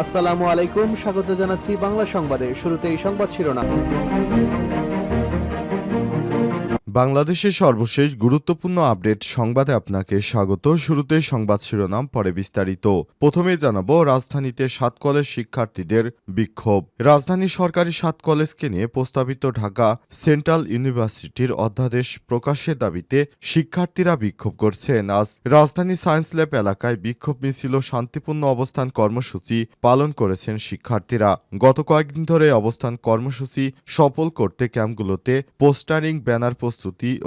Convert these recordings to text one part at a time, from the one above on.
আসসালামু আলাইকুম, স্বাগত জানাচ্ছি বাংলা সংবাদে। শুরুতেই সংবাদ শিরোনাম। বাংলাদেশের সর্বশেষ গুরুত্বপূর্ণ আপডেট সংবাদে আপনাকে স্বাগত। শুরুতে সংবাদ শিরোনাম, পরে বিস্তারিত। প্রথমে জানাবো রাজধানীতে 7 কলেজ শিক্ষার্থীদের বিক্ষোভ। রাজধানীর সরকারি 7 কলেজকে নিয়ে প্রস্তাবিত ঢাকা সেন্ট্রাল ইউনিভার্সিটির অধ্যাদেশ প্রকাশের দাবিতে শিক্ষার্থীরা বিক্ষোভ করছেন। আজ রাজধানী সায়েন্স ল্যাব এলাকায় বিক্ষোভ মিছিল ও শান্তিপূর্ণ অবস্থান কর্মসূচি পালন করেছেন শিক্ষার্থীরা। গত কয়েকদিন ধরে অবস্থান কর্মসূচি সফল করতে ক্যাম্পগুলোতে পোস্টারিং, ব্যানার প্রস্তুতি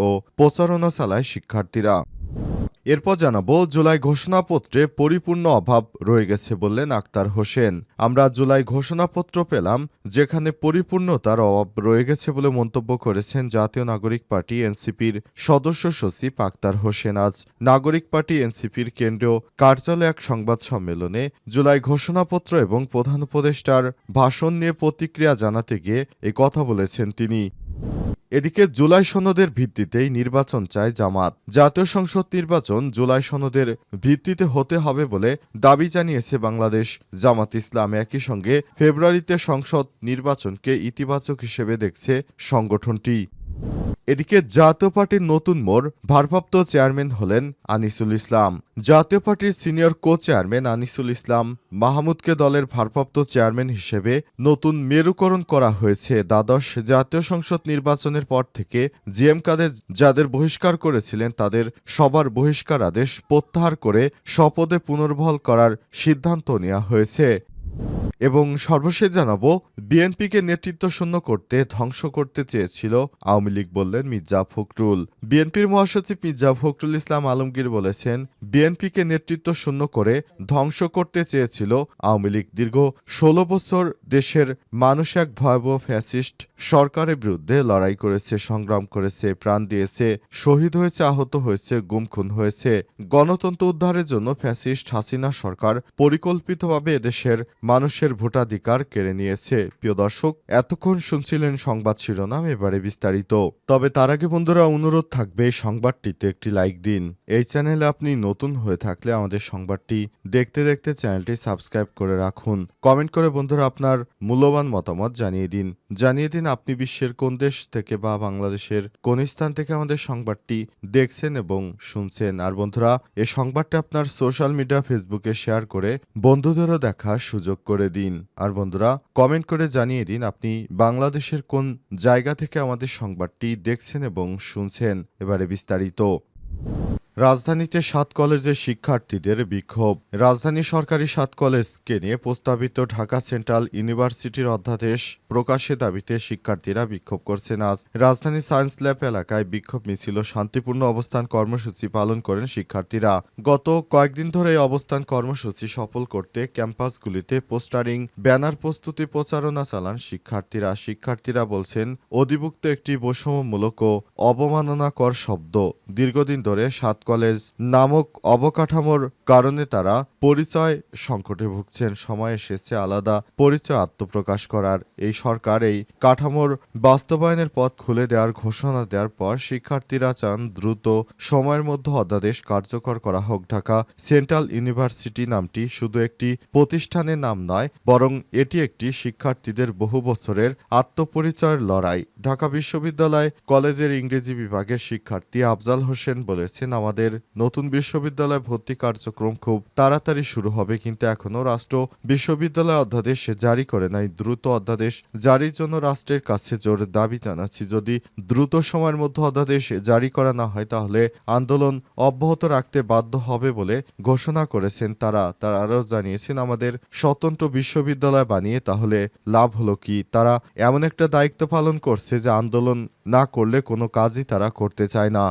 ও প্রচারণা চালায় শিক্ষার্থীরা। এরপর জানাবো জুলাই ঘোষণাপত্রে পরিপূর্ণ অভাব রয়ে গেছে বললেন আক্তার হোসেন। আমরা জুলাই ঘোষণাপত্র পেলাম যেখানে পরিপূর্ণতার অভাব রয়ে গেছে বলে মন্তব্য করেছেন জাতীয় নাগরিক পার্টি এনসিপির সদস্য সচিব আক্তার হোসেন। আজ নাগরিক পার্টি এনসিপির কেন্দ্রীয় কার্যালয়ে এক সংবাদ সম্মেলনে জুলাই ঘোষণাপত্র এবং প্রধান উপদেষ্টার ভাষণ নিয়ে প্রতিক্রিয়া জানাতে গিয়ে এ কথা বলেছেন তিনি। এদিকে জুলাই সনদের ভিত্তিতেই নির্বাচন চায় জামাত। জাতীয় সংসদ নির্বাচন জুলাই সনদের ভিত্তিতে হতে হবে বলে দাবি জানিয়েছে বাংলাদেশ জামাত ইসলাম। একই সঙ্গে ফেব্রুয়ারিতে সংসদ নির্বাচনকে ইতিবাচক হিসেবে দেখছে সংগঠনটি। এদিকে জাতীয় পার্টির নতুন মোড়, ভারপ্রাপ্ত চেয়ারম্যান হলেন আনিসুল ইসলাম। জাতীয় পার্টির সিনিয়র কো চেয়ারম্যান আনিসুল ইসলাম মাহমুদকে দলের ভারপ্রাপ্ত চেয়ারম্যান হিসেবে নতুন মেরুকরণ করা হয়েছে। দ্বাদশ জাতীয় সংসদ নির্বাচনের পর থেকে জিএম কাদের যাদের বহিষ্কার করেছিলেন তাদের সবার বহিষ্কার আদেশ প্রত্যাহার করে শপথে পুনর্বহাল করার সিদ্ধান্ত নেওয়া হয়েছে। এবং সর্বশেষ জানাবো বিএনপিকে নেতৃত্বশূন্য করতে ধ্বংস করতে চেয়েছিল আওয়ামী লীগ বললেন মির্জা ফখরুল। বিএনপির মহাসচিব মির্জা ফখরুল ইসলাম আলমগীর বলেছেন, বিএনপিকে নেতৃত্বশূন্য করে ধ্বংস করতে চেয়েছিল আওয়ামী লীগ। দীর্ঘ 16 বছর দেশের মানুষ এক ভয়াবহ ফ্যাসিস্ট সরকারের বিরুদ্ধে লড়াই করেছে, সংগ্রাম করেছে, প্রাণ দিয়েছে, শহীদ হয়েছে, আহত হয়েছে, গুম খুন হয়েছে। গণতন্ত্র উদ্ধারের জন্য ফ্যাসিস্ট হাসিনা সরকার পরিকল্পিতভাবে এদেশের মানুষের ভোটাধিকার কেড়ে নিয়েছে। প্রিয় দর্শক, এতক্ষণ শুনছিলেন সংবাদ শিরোনাম, এবারে বিস্তারিত। তবে তার আগে বন্ধুরা অনুরোধ থাকবে সংবাদটিতে একটি লাইক দিন। এই চ্যানেলে আপনি নতুন হয়ে থাকলে আমাদের সংবাদটি দেখতে দেখতে চ্যানেলটি সাবস্ক্রাইব করে রাখুন। কমেন্ট করে বন্ধুরা আপনার মূল্যবান মতামত জানিয়ে দিন আপনি বিশ্বের কোন দেশ থেকে বা বাংলাদেশের কোন স্থান থেকে আমাদের সংবাদটি দেখছেন এবং শুনছেন। আর বন্ধুরা, এই সংবাদটি আপনার সোশ্যাল মিডিয়া ফেসবুকে শেয়ার করে বন্ধুদেরও দেখার সুযোগ করে দিন। আর বন্ধুরা, কমেন্ট করে জানিয়ে দিন আপনি বাংলাদেশের কোন জায়গা থেকে আমাদের সংবাদটি দেখছেন এবং শুনছেন। এবারে বিস্তারিত। রাজধানীতে 7 কলেজের শিক্ষার্থীদের বিক্ষোভ। রাজধানীর সরকারি 7 কলেজকে নিয়ে প্রস্তাবিত ঢাকা সেন্ট্রাল ইউনিভার্সিটির অধ্যাদেশ প্রকাশের দাবিতে শিক্ষার্থীরা বিক্ষোভ করছেন। আজ রাজধানীর সায়েন্স ল্যাব এলাকায় বিক্ষোভ মিছিল, শান্তিপূর্ণ অবস্থান কর্মসূচি পালন করেন শিক্ষার্থীরা। গত কয়েকদিন ধরে এই অবস্থান কর্মসূচি সফল করতে ক্যাম্পাসগুলিতে পোস্টারিং, ব্যানার প্রস্তুতি, প্রচারণা চালান শিক্ষার্থীরা বলছেন, অধিভুক্ত একটি বৈষম্যমূলক ও অবমাননাকর শব্দ। দীর্ঘদিন ধরে 7 কলেজ নামক অবকাঠামোর কারণে তারা পরিচয় সংকটে ভুগছেন। সময় এসেছে আলাদা পরিচয় আত্মপ্রকাশ করার। এই সরকার এই কাঠামোর বাস্তবায়নের পথ খুলে দেওয়ার ঘোষণা দেওয়ার পর শিক্ষার্থীরা চান দ্রুত সময়ের মধ্যে অধ্যাদেশ কার্যকর করা হোক। ঢাকা সেন্ট্রাল ইউনিভার্সিটি নামটি শুধু একটি প্রতিষ্ঠানের নাম নয়, বরং এটি একটি শিক্ষার্থীদের বহু বছরের আত্মপরিচয়ের লড়াই। ঢাকা বিশ্ববিদ্যালয় কলেজের ইংরেজি বিভাগের শিক্ষার্থী আফজাল হোসেন বলেছেন, আমাদের নতুন বিশ্ববিদ্যালয় ভর্তি কার্যক্রম খুব তাড়াতাড়ি শুরু হবে, কিন্তু এখনও রাষ্ট্র বিশ্ববিদ্যালয় অধ্যাদেশ জারি করে নাই। দ্রুত অধ্যাদেশ জারির জন্য রাষ্ট্রের কাছে জোর দাবি জানাচ্ছি। যদি দ্রুত সময়ের মধ্যে অধ্যাদেশ জারি করা না হয় তাহলে আন্দোলন অব্যাহত রাখতে বাধ্য হবে বলে ঘোষণা করেছেন তারা আরও জানিয়েছেন, আমাদের স্বতন্ত্র বিশ্ববিদ্যালয় বানিয়ে তাহলে লাভ হলো কি? তারা এমন একটা দায়িত্ব পালন করছে যে আন্দোলন না করলে কোনো কাজই তারা করতে চায় না।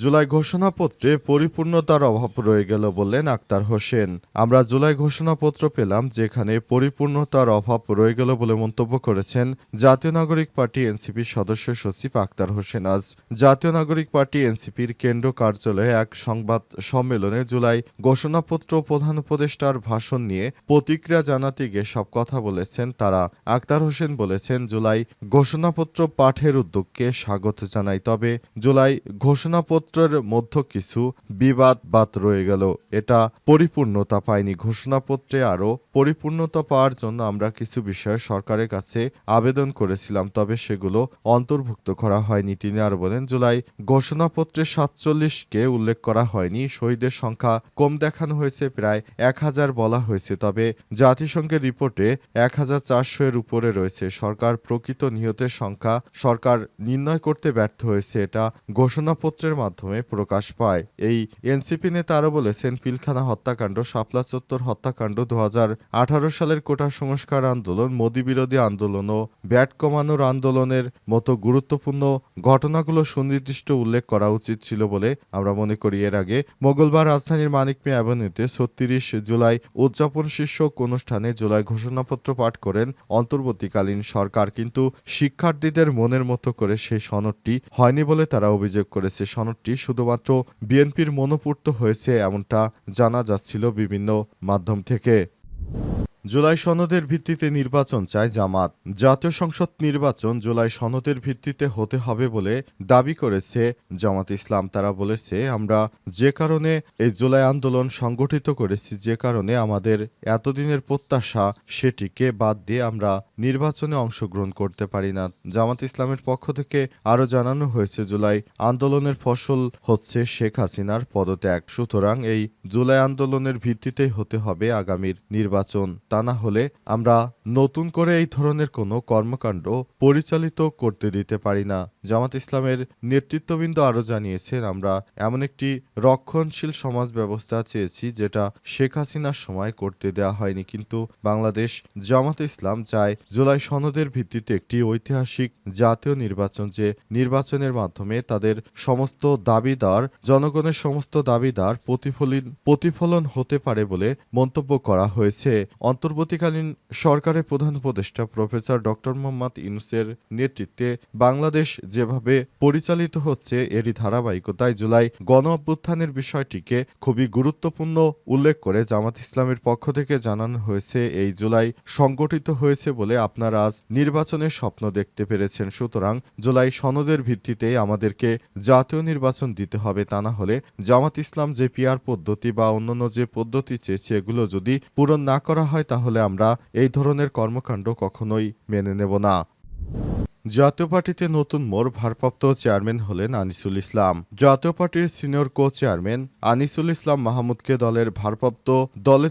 জুলাই ঘোষণাপত্রে পরিপূর্ণতার অভাব রয়ে গেল বললেন আক্তার হোসেন। আমরা জুলাই ঘোষণাপত্র পেলাম যেখানে পরিপূর্ণতার অভাব রয়ে গেল বলে মন্তব্য করেছেন জাতীয় নাগরিক পার্টি এনসিপির সদস্য সচিব আক্তার হোসেন। আজ জাতীয় নাগরিক পার্টি এনসিপির কেন্দ্র কার্যালয়ে এক সংবাদ সম্মেলনে জুলাই ঘোষণাপত্র প্রধান উপদেষ্টার ভাষণ নিয়ে প্রতিক্রিয়া জানাতে গিয়ে সব কথা বলেছেন তারা। আক্তার হোসেন বলেছেন, জুলাই ঘোষণাপত্র পাঠের উদ্যোগকে স্বাগত জানাই, তবে জুলাই ঘোষণাপত্র ঘোষণাপত্রের মধ্যে কিছু বিবাদ রয়ে গেল। এটা পরিপূর্ণতা পায়নি। ঘোষণাপত্রে আরও পরিপূর্ণতা পাওয়ার জন্য আমরা কিছু বিষয়ে সরকারের কাছে আবেদন করেছিলাম, তবে সেগুলো অন্তর্ভুক্ত করা হয়নি। তিনি আরও বলেন, জুলাই ঘোষণাপত্রে ৪৭কে উল্লেখ করা হয়নি। শহীদের সংখ্যা কম দেখানো হয়েছে, প্রায় ১,০০০ বলা হয়েছে, তবে জাতিসংঘের রিপোর্টে ১,৪০০ এর উপরে রয়েছে। সরকার প্রকৃত নিহতের সংখ্যা সরকার নির্ণয় করতে ব্যর্থ হয়েছে, এটা ঘোষণাপত্রের মাধ্যমে প্রকাশ পায়। এই এনসিপি নেতা আরও বলেছেন, পিলখানা হত্যাকাণ্ড, শাপলা চত্বর হত্যাকাণ্ড, ২০১৮ সালের কোটা সংস্কার আন্দোলন, মোদি বিরোধী আন্দোলন ও ব্যাট কমানোর আন্দোলনের মতো গুরুত্বপূর্ণ ঘটনাগুলো সুনির্দিষ্ট উল্লেখ করা উচিত ছিল বলে আমরা মনে করি। এর আগে মঙ্গলবার রাজধানীর মানিক মিয়া অ্যাভিনিউতে ৩৬ জুলাই উদযাপন শীর্ষক অনুষ্ঠানে জুলাই ঘোষণাপত্র পাঠ করেন অন্তর্বর্তীকালীন সরকার, কিন্তু শিক্ষার্থীদের মনের মতো করে সেই সনদটি হয়নি বলে তারা অভিযোগ করেছে। সনদটি শুধুমাত্র বিএনপির মনোপূর্ত হয়েছে এমনটা জানা যাচ্ছিল বিভিন্ন মাধ্যম থেকে। জুলাই সনদের ভিত্তিতে নির্বাচন চায় জামাত। জাতীয় সংসদ নির্বাচন জুলাই সনদের ভিত্তিতে হতে হবে বলে দাবি করেছে জামাত ইসলাম। তারা বলেছে, আমরা যে কারণে এই জুলাই আন্দোলন সংগঠিত করেছি, যে কারণে আমাদের এতদিনের প্রত্যাশা, সেটিকে বাদ দিয়ে আমরা নির্বাচনে অংশগ্রহণ করতে পারি না। জামাত ইসলামের পক্ষ থেকে আরও জানানো হয়েছে, জুলাই আন্দোলনের ফসল হচ্ছে শেখ হাসিনার পদত্যাগ। সুতরাং এই জুলাই আন্দোলনের ভিত্তিতেই হতে হবে আগামীর নির্বাচন। তা না হলে আমরা নতুন করে এই ধরনের কোনো কর্মকাণ্ড পরিচালিত করতে দিতে পারি না। জামাত ইসলামের নেতৃত্ববৃন্দ আরও জানিয়েছেন, আমরা এমন একটি রক্ষণশীল সমাজ ব্যবস্থা চেয়েছি যেটা শেখ হাসিনার সময় করতে দেওয়া হয়নি, কিন্তু বাংলাদেশ জামাত ইসলাম চায় জুলাই সনদের ভিত্তিতে একটি ঐতিহাসিক জাতীয় নির্বাচন, যে নির্বাচনের মাধ্যমে তাদের সমস্ত দাবিদার, জনগণের সমস্ত দাবিদার প্রতিফলন হতে পারে বলে মন্তব্য করা হয়েছে। অন্তর্বর্তীকালীন সরকারের প্রধান উপদেষ্টা প্রফেসর ডক্টর মোহাম্মদ ইউনূসের নেতৃত্বে বাংলাদেশ যেভাবে পরিচালিত হচ্ছে, এরই ধারাবাহিকতায় জুলাই গণ অভ্যুত্থানের বিষয়টিকে খুবই গুরুত্বপূর্ণ উল্লেখ করে জামাত ইসলামের পক্ষ থেকে জানানো হয়েছে, এই জুলাই সংগঠিত হয়েছে বলে আপনারা আজ নির্বাচনের স্বপ্ন দেখতে পেরেছেন। সুতরাং জুলাই সনদের ভিত্তিতে আমাদেরকে জাতীয় নির্বাচন দিতে হবে। তা না হলে জামাত ইসলাম যে পিআর পদ্ধতি বা অন্যান্য যে পদ্ধতি চেয়েছে, এগুলো যদি পূরণ না করা হয়, তাহলে আমরা এই ধরনের কর্মকাণ্ড কখনোই মেনে নেব না। জাতীয় পার্টিতে নতুন মোড়, ভারপ্রাপ্ত চেয়ারম্যান হলেন আনিসুল ইসলাম। জাতীয় পার্টির সিনিয়র কো চেয়ারম্যান আনিসুল ইসলাম মাহমুদকে দলের ভারপ্রাপ্ত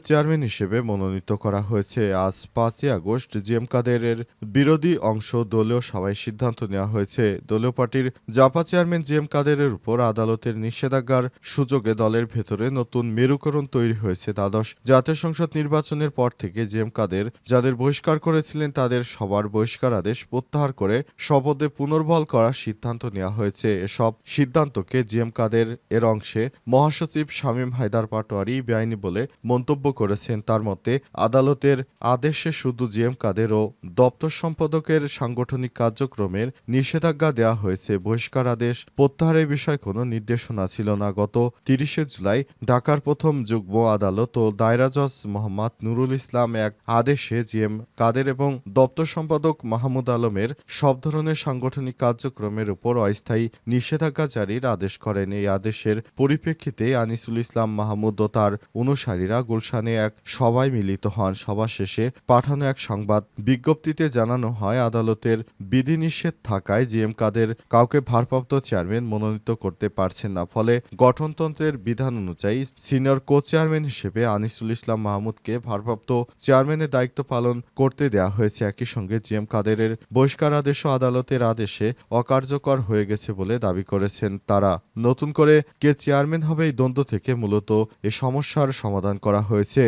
চেয়ারম্যান হিসেবে মনোনীত করা হয়েছে। আজ ৫ই আগস্ট জিএম কাদেরের বিরোধী অংশ দলীয় সভায় সিদ্ধান্ত নেওয়া হয়েছে। দলীয় পার্টির জাপা চেয়ারম্যান জিএম কাদেরের উপর আদালতের নিষেধাজ্ঞার সুযোগে দলের ভেতরে নতুন মেরুকরণ তৈরি হয়েছে। দ্বাদশ জাতীয় সংসদ নির্বাচনের পর থেকে জিএম কাদের যাদের বহিষ্কার করেছিলেন, তাদের সবার বহিষ্কার আদেশ প্রত্যাহার করে শপথে পুনর্বহাল করার সিদ্ধান্ত নেওয়া হয়েছে। এসব সিদ্ধান্তকে জিএম কাদের এর অংশে মহাসচিব শামীম হায়দার পাটোয়ারি বেআইনি বলে মন্তব্য করেছেন। তার মতে, আদালতের আদেশে শুধু জিএম কাদের ও দপ্তর সম্পাদকের সাংগঠনিক কার্যক্রমের নিষেধাজ্ঞা দেওয়া হয়েছে। বহিষ্কার আদেশ প্রত্যাহারের বিষয়ে কোনো নির্দেশনা ছিল না। গত ৩০শে জুলাই ঢাকার প্রথম যুগ্ম আদালত ও দায়রা জজ মোহাম্মদ নুরুল ইসলাম এক আদেশে জিএম কাদের এবং দপ্তর সম্পাদক মাহমুদ আলমের সব ধরনের সাংগঠনিক কার্যক্রমের উপর অস্থায়ী নিষেধাজ্ঞা জারির আদেশ করেন। এই আদেশের পরিপ্রেক্ষিতে আনিসুল ইসলাম মাহমুদ ও তার অনুসারীরা গুলশানে এক সভায় মিলিত হন। সভা শেষে পাঠানো এক সংবাদ বিজ্ঞপ্তিতে জানানো হয়, আদালতের বিধিনিষেধ থাকায় জিএম কাদের কাউকে ভারপ্রাপ্ত চেয়ারম্যান মনোনীত করতে পারছেন না। ফলে গঠনতন্ত্রের বিধান অনুযায়ী সিনিয়র কো চেয়ারম্যান হিসেবে আনিসুল ইসলাম মাহমুদকে ভারপ্রাপ্ত চেয়ারম্যানের দায়িত্ব পালন করতে দেওয়া হয়েছে। একই সঙ্গে জিএম কাদেরের বহিষ্কার আদেশ আদালতের আদেশে অকার্যকর হয়ে গেছে বলে দাবি করেছেন তারা। নতুন করে কে চেয়ারম্যান হবে, এই দ্বন্দ্ব থেকে মূলত এ সমস্যার সমাধান করা হয়েছে।